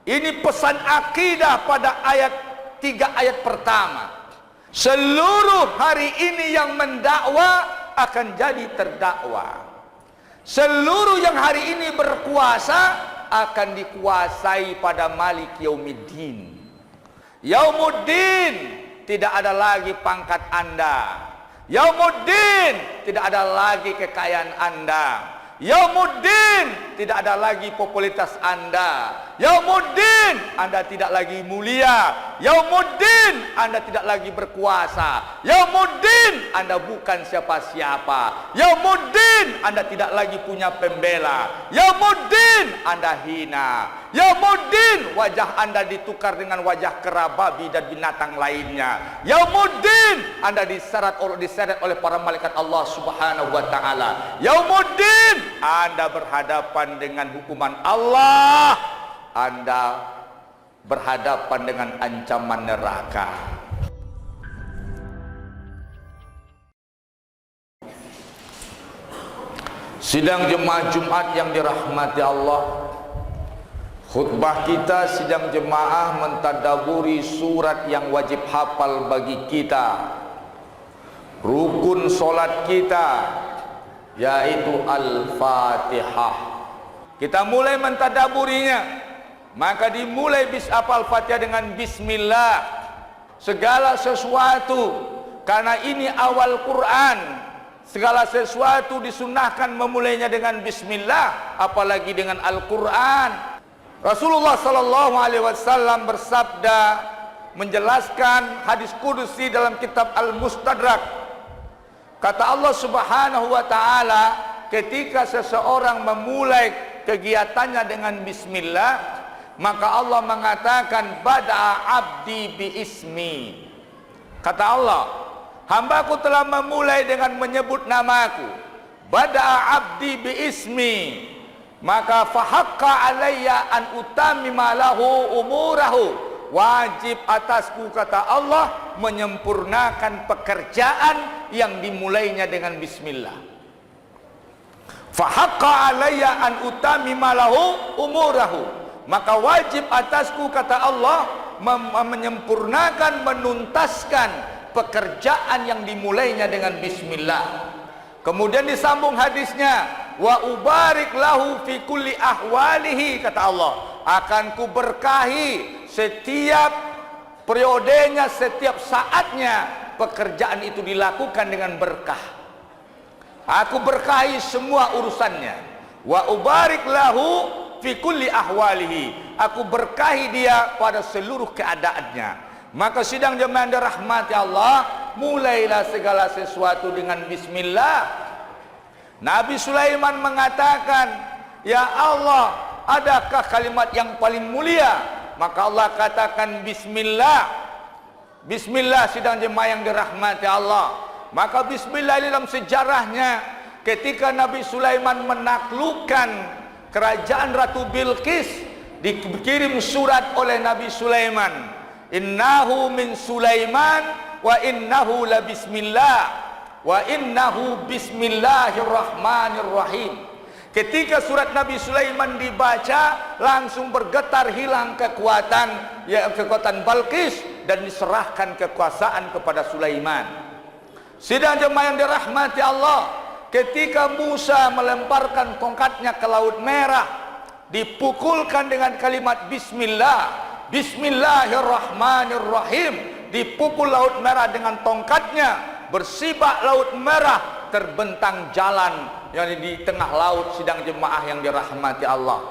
Ini pesan akidah pada ayat 3 ayat pertama. Seluruh hari ini yang mendakwa akan jadi terdakwa. Seluruh yang hari ini berkuasa akan dikuasai pada Malik Yaumiddin. Yaumuddin, tidak ada lagi pangkat Anda. Yaumuddin, tidak ada lagi kekayaan Anda. Yaumuddin, tidak ada lagi popularitas Anda. Yaumuddin, Anda tidak lagi mulia. Yaumuddin, Anda tidak lagi berkuasa. Yaumuddin, Anda bukan siapa-siapa. Yaumuddin, Anda tidak lagi punya pembela. Yaumuddin, Anda hina. Yaumuddin, wajah Anda ditukar dengan wajah kera, babi dan binatang lainnya. Yaumuddin, Anda diseret oleh para malaikat Allah Subhanahu wa taala. Yaumuddin, Anda berhadapan dengan hukuman Allah. Anda berhadapan dengan ancaman neraka. Sidang jemaah Jumat yang dirahmati Allah, khutbah kita sidang jemaah mentadaburi surat yang wajib hafal bagi kita, rukun solat kita, yaitu Al-Fatihah. Kita mulai mentadaburinya, maka dimulai Al-Fatihah dengan Bismillah. Segala sesuatu, karena ini awal Quran, segala sesuatu disunahkan memulainya dengan Bismillah, apalagi dengan Al-Quran. Rasulullah Sallallahu Alaihi Wasallam bersabda, menjelaskan hadis kudusi dalam kitab Al-Mustadrak. Kata Allah Subhanahu wa taala, ketika seseorang memulai kegiatannya dengan Bismillah, maka Allah mengatakan, bada'a abdi bi ismi. Kata Allah, hambaku telah memulai dengan menyebut namaku. Bada'a abdi bi ismi, maka fahaqqa alayya an utamima lahu umurahu. Wajib atasku, kata Allah, menyempurnakan pekerjaan yang dimulainya dengan Bismillah. Fahaqqa alayya an utamima lahu umurahu, maka wajib atasku, kata Allah, menyempurnakan, menuntaskan pekerjaan yang dimulainya dengan Bismillah. Kemudian disambung hadisnya, wa ubarik lahu fi kulli ahwalihi, kata Allah, akan ku berkahi setiap periodenya, setiap saatnya pekerjaan itu dilakukan dengan berkah. Aku berkahi semua urusannya. Wa ubarik lahu fi kulli ahwalihi, aku berkahi dia pada seluruh keadaannya. Maka sidang jemaah yang dirahmati Allah, mulailah segala sesuatu dengan Bismillah. Nabi Sulaiman mengatakan, ya Allah, adakah kalimat yang paling mulia? Maka Allah katakan Bismillah. Bismillah sidang jemaah yang dirahmati Allah. Maka Bismillah dalam sejarahnya, ketika Nabi Sulaiman menaklukkan kerajaan Ratu Bilqis, dikirim surat oleh Nabi Sulaiman, innahu min Sulaiman wa innahu la bismillah wa innahu bismillahirrahmanirrahim. Ketika surat Nabi Sulaiman dibaca, langsung bergetar, hilang kekuatan, ya kekuatan Balqis, dan diserahkan kekuasaan kepada Sulaiman. Sidang jemaah yang dirahmati Allah, ketika Musa melemparkan tongkatnya ke Laut Merah, dipukulkan dengan kalimat Bismillah, Bismillahirrahmanirrahim, dipukul Laut Merah dengan tongkatnya, bersibak Laut Merah, terbentang jalan yang di tengah laut. Sidang jemaah yang dirahmati Allah,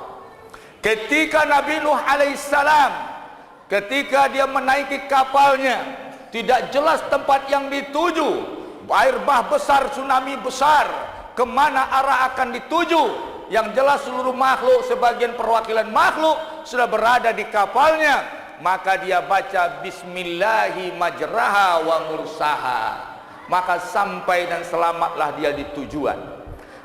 ketika Nabi Nuh alaihissalam, ketika dia menaiki kapalnya, tidak jelas tempat yang dituju, air bah besar, tsunami besar, kemana arah akan dituju. Yang jelas seluruh makhluk, sebagian perwakilan makhluk sudah berada di kapalnya. Maka dia baca Bismillahi majraha wa mursaha, maka sampai dan selamatlah dia di tujuan.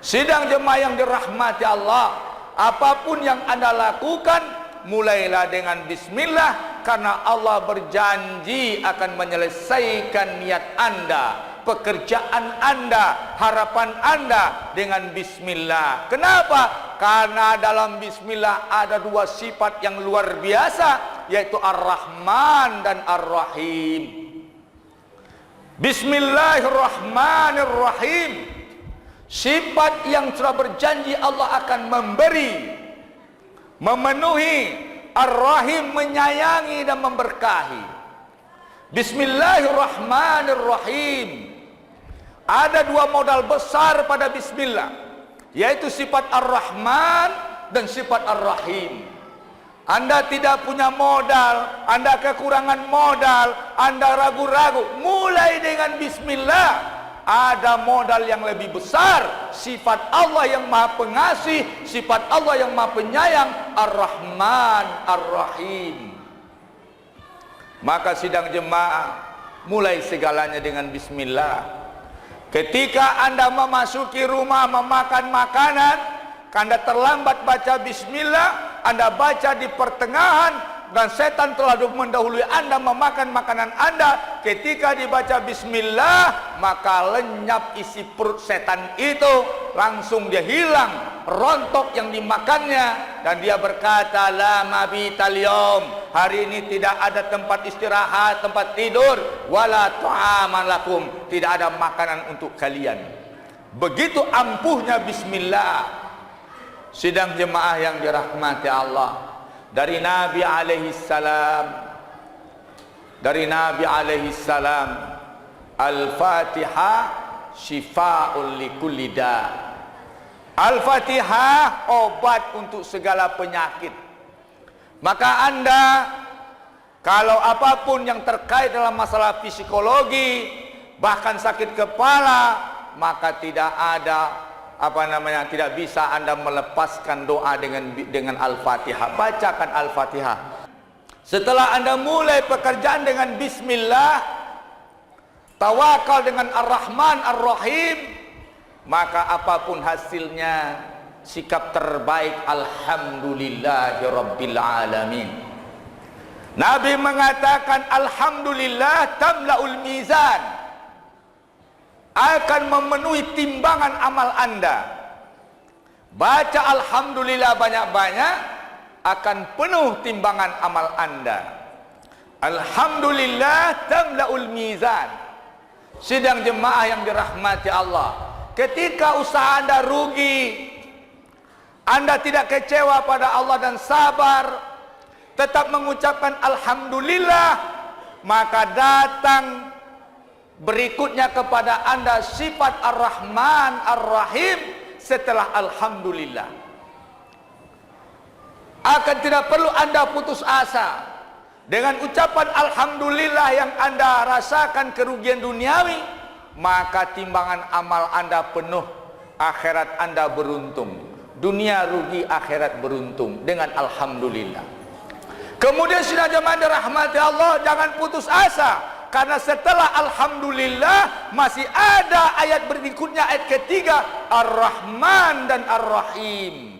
Sidang jemaah yang dirahmati Allah, apapun yang Anda lakukan, mulailah dengan Bismillah, karena Allah berjanji akan menyelesaikan niat Anda, pekerjaan Anda, harapan Anda dengan bismillah. Kenapa? Karena dalam bismillah ada dua sifat yang luar biasa, yaitu Ar-Rahman dan Ar-Rahim. Bismillahirrahmanirrahim. Sifat yang telah berjanji Allah akan memberi, memenuhi. Ar-Rahim menyayangi dan memberkahi. Bismillahirrahmanirrahim. Ada dua modal besar pada bismillah, yaitu sifat Ar-Rahman dan sifat Ar-Rahim. Anda tidak punya modal, Anda kekurangan modal, Anda ragu-ragu, mulai dengan bismillah. Ada modal yang lebih besar, sifat Allah yang maha pengasih, sifat Allah yang maha penyayang, Ar-Rahman, Ar-Rahim. Maka sidang jemaah, mulai segalanya dengan bismillah. Ketika Anda memasuki rumah memakan makanan, Anda terlambat baca bismillah, Anda baca di pertengahan, dan setan telah mendahului Anda memakan makanan Anda. Ketika dibaca bismillah, maka lenyap isi perut setan itu, langsung dia hilang rontok yang dimakannya, dan dia berkata, la mabital yaum, hari ini tidak ada tempat istirahat, tempat tidur, wala ta'aman lakum, tidak ada makanan untuk kalian. Begitu ampuhnya bismillah. Sidang jemaah yang dirahmati Allah, dari Nabi alaihi salam, Al-Fatihah syifa'un likulli da'. Al-Fatihah obat untuk segala penyakit. Maka Anda, kalau apapun yang terkait dalam masalah psikologi, bahkan sakit kepala, maka tidak ada tidak bisa Anda melepaskan doa dengan Al-Fatihah. Bacakan Al-Fatihah. Setelah Anda mulai pekerjaan dengan bismillah, tawakal dengan Ar-Rahman Ar-Rahim, maka apapun hasilnya, sikap terbaik alhamdulillahirabbil alamin. Nabi mengatakan alhamdulillah tamlaul mizan, akan memenuhi timbangan amal Anda. Baca alhamdulillah banyak-banyak, akan penuh timbangan amal Anda. Alhamdulillah tamlaul mizan. Sidang jemaah yang dirahmati Allah, ketika usaha Anda rugi, Anda tidak kecewa pada Allah dan sabar, tetap mengucapkan alhamdulillah, maka datang berikutnya kepada Anda sifat Ar-Rahman Ar-Rahim setelah alhamdulillah. Akan tidak perlu Anda putus asa. Dengan ucapan alhamdulillah yang Anda rasakan kerugian duniawi, maka timbangan amal Anda penuh, akhirat Anda beruntung. Dunia rugi, akhirat beruntung dengan alhamdulillah. Kemudian sidang jemaah dirahmati Allah, jangan putus asa. Karena setelah alhamdulillah masih ada ayat berikutnya, ayat ketiga, Ar-Rahman dan Ar-Rahim,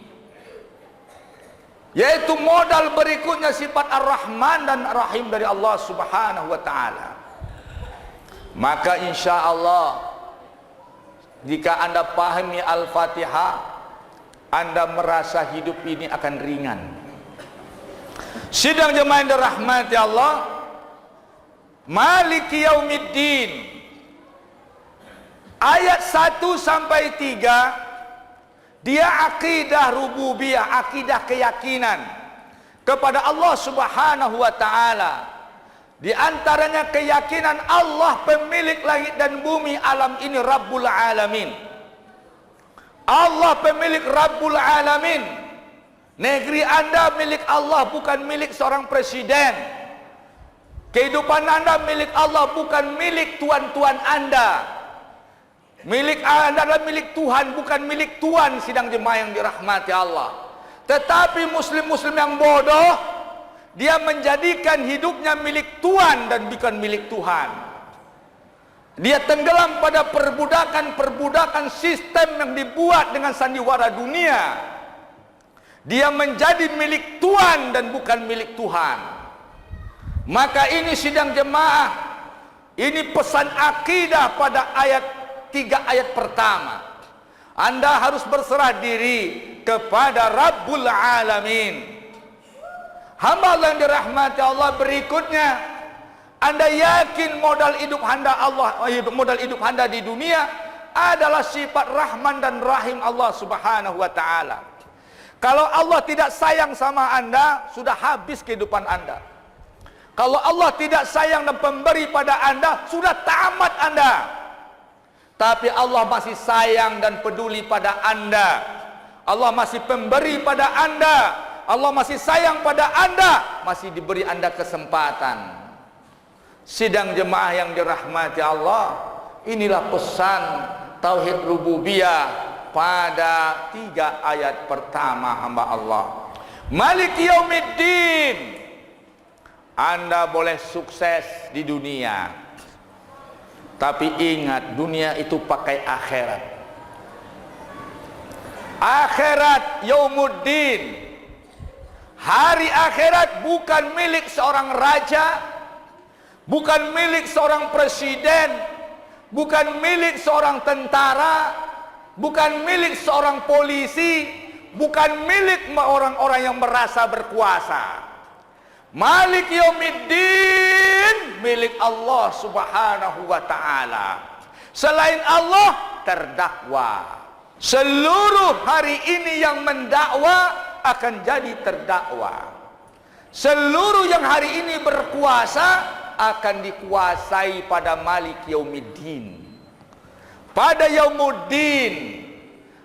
yaitu modal berikutnya sifat Ar-Rahman dan Ar-Rahim dari Allah Subhanahu wa ta'ala. Maka insya Allah, jika Anda pahami Al-Fatihah, Anda merasa hidup ini akan ringan. Sidang jemaah yang dirahmati Allah, Maliki Yaumiddin, ayat 1 sampai 3, dia akidah rububiyah, akidah keyakinan kepada Allah Subhanahu wa ta'ala. Di antaranya keyakinan Allah pemilik langit dan bumi, alam ini Rabbul Alamin. Allah pemilik Rabbul Alamin. Negeri Anda milik Allah, bukan milik seorang presiden. Kehidupan Anda milik Allah, bukan milik tuan-tuan Anda. Milik Anda adalah milik Tuhan, bukan milik tuan. Sidang jemaah yang dirahmati Allah. Tetapi muslim-muslim yang bodoh, dia menjadikan hidupnya milik tuan dan bukan milik Tuhan. Dia tenggelam pada perbudakan sistem yang dibuat dengan sandiwara dunia. Dia menjadi milik tuan dan bukan milik Tuhan. Maka ini sidang jemaah, Ini pesan akidah pada ayat 3 ayat pertama. Anda harus berserah diri kepada Rabbul Alamin. Hamba yang dirahmati Allah, berikutnya, Anda yakin modal hidup Anda di dunia adalah sifat Rahman dan Rahim Allah Subhanahu wa taala. Kalau Allah tidak sayang sama Anda, sudah habis kehidupan Anda. Kalau Allah tidak sayang dan pemberi pada Anda, sudah tamat Anda. Tapi Allah masih sayang dan peduli pada Anda. Allah masih pemberi pada Anda. Allah masih sayang pada Anda, masih diberi Anda kesempatan. Sidang jemaah yang dirahmati Allah, inilah pesan tauhid rububiyah pada 3 ayat pertama hamba Allah. Maliki yaumiddin. Anda boleh sukses di dunia, tapi ingat, dunia itu pakai akhirat. Akhirat yaumuddin. Hari akhirat bukan milik seorang raja, bukan milik seorang presiden, bukan milik seorang tentara, bukan milik seorang polisi, bukan milik orang-orang yang merasa berkuasa. Malik yaumiddin milik Allah Subhanahu wa taala. Selain Allah terdakwa. Seluruh hari ini yang mendakwa akan jadi terdakwa. Seluruh yang hari ini berkuasa akan dikuasai pada Malik Yaumiddin. Pada Yaumuddin,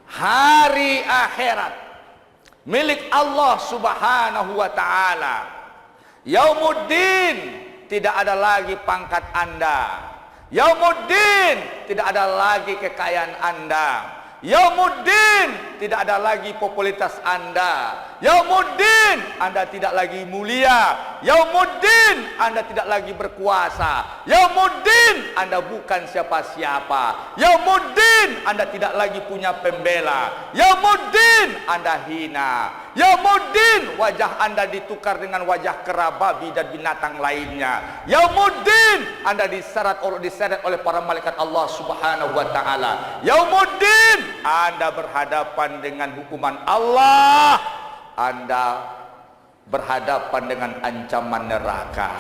hari akhirat milik Allah Subhanahu wa taala. Yaumuddin, tidak ada lagi pangkat Anda. Yaumuddin, tidak ada lagi kekayaan Anda. Yaumuddin, tidak ada lagi popularitas Anda. Yaumuddin, Anda tidak lagi mulia. Yaumuddin, Anda tidak lagi berkuasa. Yaumuddin, Anda bukan siapa-siapa. Yaumuddin, Anda tidak lagi punya pembela. Yaumuddin, Anda hina. Yaumuddin, wajah Anda ditukar dengan wajah kera, babi dan binatang lainnya. Yaumuddin, Anda diseret oleh para malaikat Allah Subhanahu wa taala. Yaumuddin, Anda berhadapan dengan hukuman Allah. Anda berhadapan dengan ancaman neraka.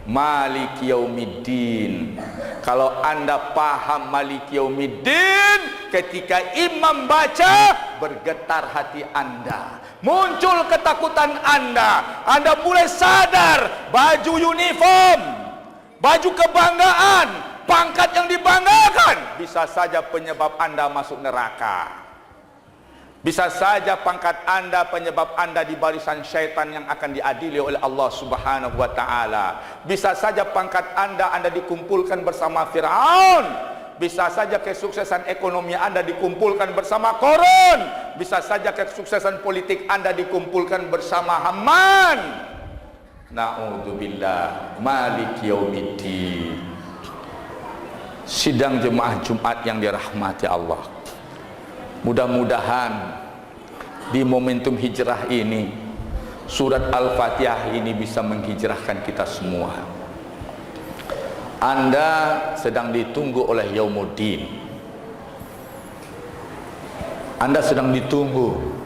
Malik yaumiddin. Kalau Anda paham Malik yaumiddin, ketika imam baca, bergetar hati Anda, muncul ketakutan Anda. Anda mulai sadar, baju uniform, baju kebanggaan, pangkat yang dibanggakan, bisa saja penyebab Anda masuk neraka. Bisa saja pangkat Anda penyebab Anda di barisan syaitan yang akan diadili oleh Allah Subhanahu wa taala. Bisa saja pangkat Anda dikumpulkan bersama Firaun. Bisa saja kesuksesan ekonomi Anda dikumpulkan bersama Korun. Bisa saja kesuksesan politik Anda dikumpulkan bersama Haman. Na'udzubillah. Malik yaumiddin. Sidang jemaah Jumat yang dirahmati Allah, mudah-mudahan di momentum hijrah ini, surat Al-Fatihah ini bisa menghijrahkan kita semua. Anda sedang ditunggu oleh Yaumuddin. Anda sedang ditunggu.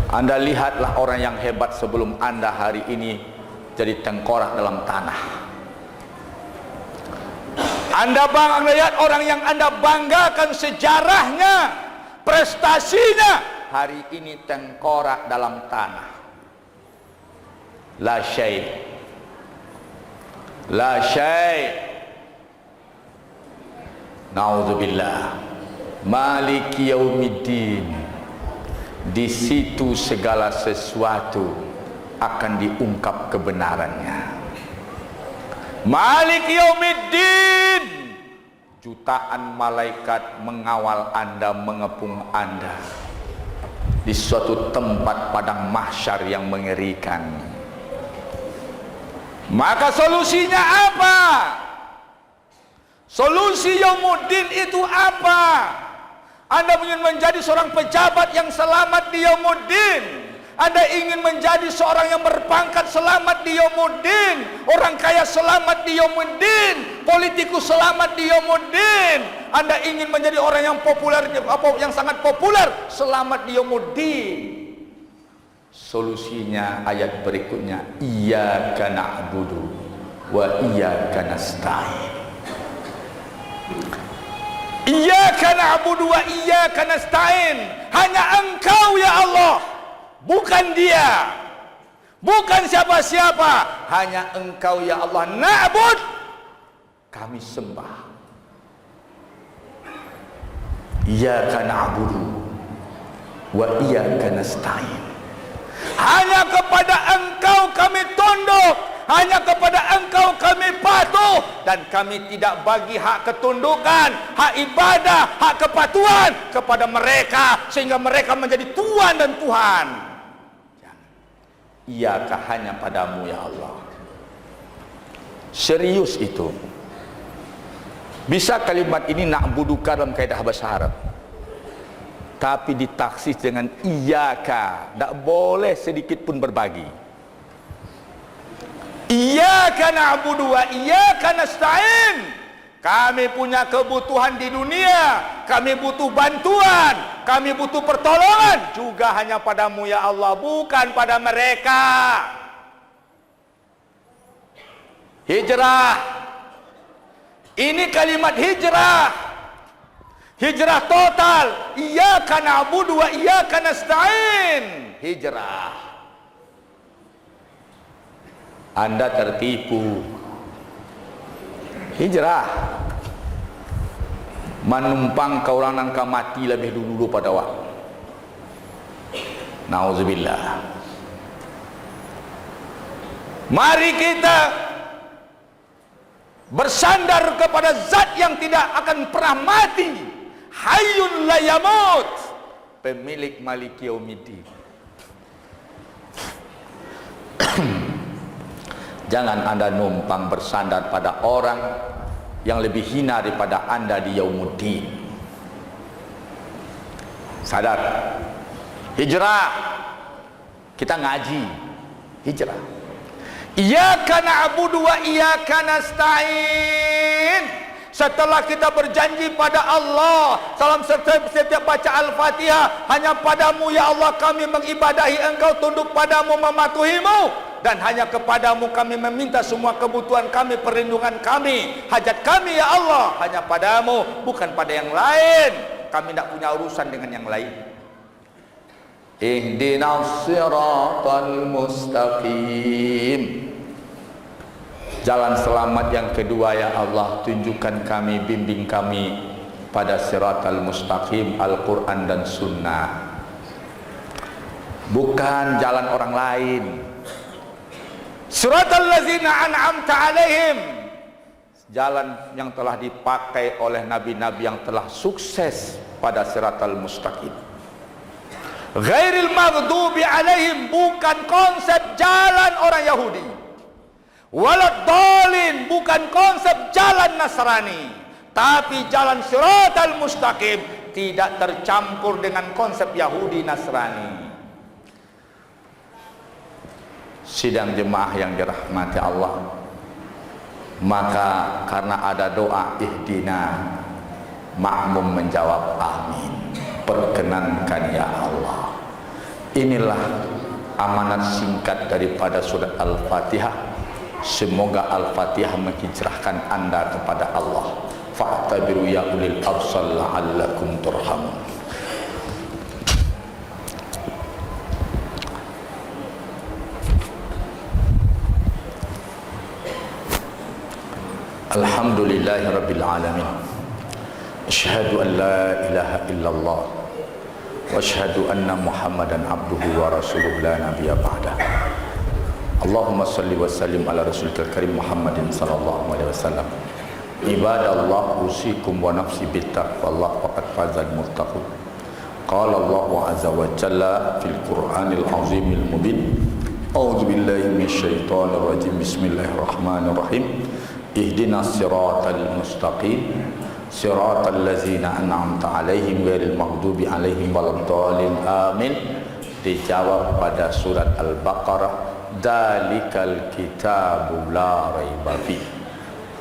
Anda lihatlah orang yang hebat sebelum Anda hari ini jadi tengkorak dalam tanah. Anda lihat orang yang Anda banggakan sejarahnya, prestasinya, hari ini tengkorak dalam tanah. La syai', la syai'. Na'udzubillah. Maliki yaumiddin. Di situ segala sesuatu akan diungkap kebenarannya. Malik yaumiddin. Jutaan malaikat mengawal Anda, mengepung Anda di suatu tempat padang mahsyar yang mengerikan. Maka solusinya apa? Solusi Yaumuddin itu apa? Anda ingin menjadi seorang pejabat yang selamat di Yaumuddin. Anda ingin menjadi seorang yang berpangkat selamat di Yaumuddin, orang kaya selamat di Yaumuddin, politikus selamat di Yaumuddin. Anda ingin menjadi orang yang populer, yang sangat populer, selamat di Yaumuddin. Solusinya ayat berikutnya, iyyaka na'budu wa iyyaka nasta'in. Iyyaka na'budu wa iyyaka nasta'in. Hanya Engkau ya Allah, bukan dia, bukan siapa-siapa, hanya Engkau ya Allah. Na'bud, kami sembah. Iyyaka na'budu wa iyyaka nasta'in. Hanya kepada Engkau kami tunduk, hanya kepada Engkau kami patuh, dan kami tidak bagi hak ketundukan, hak ibadah, hak kepatuhan kepada mereka sehingga mereka menjadi tuan dan Tuhan. Iyaka, hanya padamu ya Allah. Serius itu. Bisa kalimat ini na'buduka dalam kaidah bahasa Arab, tapi ditaksis dengan iyaka, tak boleh sedikit pun berbagi. Iyyaka na'budu wa iyyaka nasta'in. Kami punya kebutuhan di dunia, kami butuh bantuan, kami butuh pertolongan juga hanya padamu ya Allah, bukan pada mereka. Hijrah, ini kalimat hijrah, hijrah total. Iyyaka na'budu wa iyyaka nasta'in. Hijrah. Anda tertipu. Hijrah, menumpang kaulang nangka mati lebih dulu pada waktu. Nauzubillah. Mari kita bersandar kepada zat yang tidak akan pernah mati, hayyun la yamut, pemilik maliki yaumiddin. Jangan Anda numpang bersandar pada orang yang lebih hina daripada Anda di Yaumuddin. Sadar. Hijrah. Kita ngaji. Hijrah. Iyyaka na'budu wa iyyaka nasta'in. Setelah kita berjanji pada Allah dalam setiap baca Al-Fatihah, hanya padamu ya Allah kami mengibadahi Engkau, tunduk padamu, mematuhimu, dan hanya kepadamu kami meminta semua kebutuhan kami, perlindungan kami, hajat kami ya Allah, hanya padamu, bukan pada yang lain. Kami tidak punya urusan dengan yang lain. Ihdinas siratal mustaqim. Jalan selamat yang kedua ya Allah, tunjukkan kami, bimbing kami pada siratal mustaqim, Al-Quran dan Sunnah, bukan jalan orang lain. Siratal ladzina an'amta alaihim, jalan yang telah dipakai oleh nabi-nabi yang telah sukses pada siratal mustaqim. Ghairil maghdubi alaihim, bukan konsep jalan orang Yahudi. Waladdallin, bukan konsep jalan Nasrani, tapi jalan siratal mustaqim, tidak tercampur dengan konsep Yahudi Nasrani. Sidang jemaah yang dirahmati Allah, maka karena ada doa ihdina, makmum menjawab amin, perkenankan ya Allah. Inilah amanat singkat daripada surat Al-Fatihah. Semoga Al-Fatihah menghijrahkan Anda kepada Allah. Fa'tabiru ya ulil absar la'allakum turhamun. Alhamdulillahi rabbil alamin. Asyhadu an la ilaha illallah wa asyhadu anna Muhammadan abduhu wa rasuluhu la nabiyya ba'dah. Allahumma salli wa sallim ala rasulil karim Muhammadin sallallahu alaihi wasallam. Ibadallah, usikum wa nafsi bittaqwallah, faqad fazal muttaqun. Qala Allahu azza wa jalla fil Qur'anil azimil mubin. A'udzu billahi minasyaitonir rajim. Bismillahirrahmanirrahim. Ihdinas siratal mustaqim, siratal ladzina an'amta alaihim ghairil maghdubi alaihim waladdallin. Amin. Dijawab pada surat Al-Baqarah, "Dzalikal kitabu la raiba fihi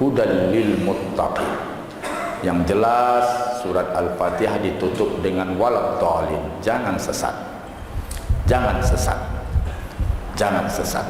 hudal lil muttaqin." Yang jelas surat Al-Fatihah ditutup dengan waladhdallin, jangan sesat. Jangan sesat. Jangan sesat.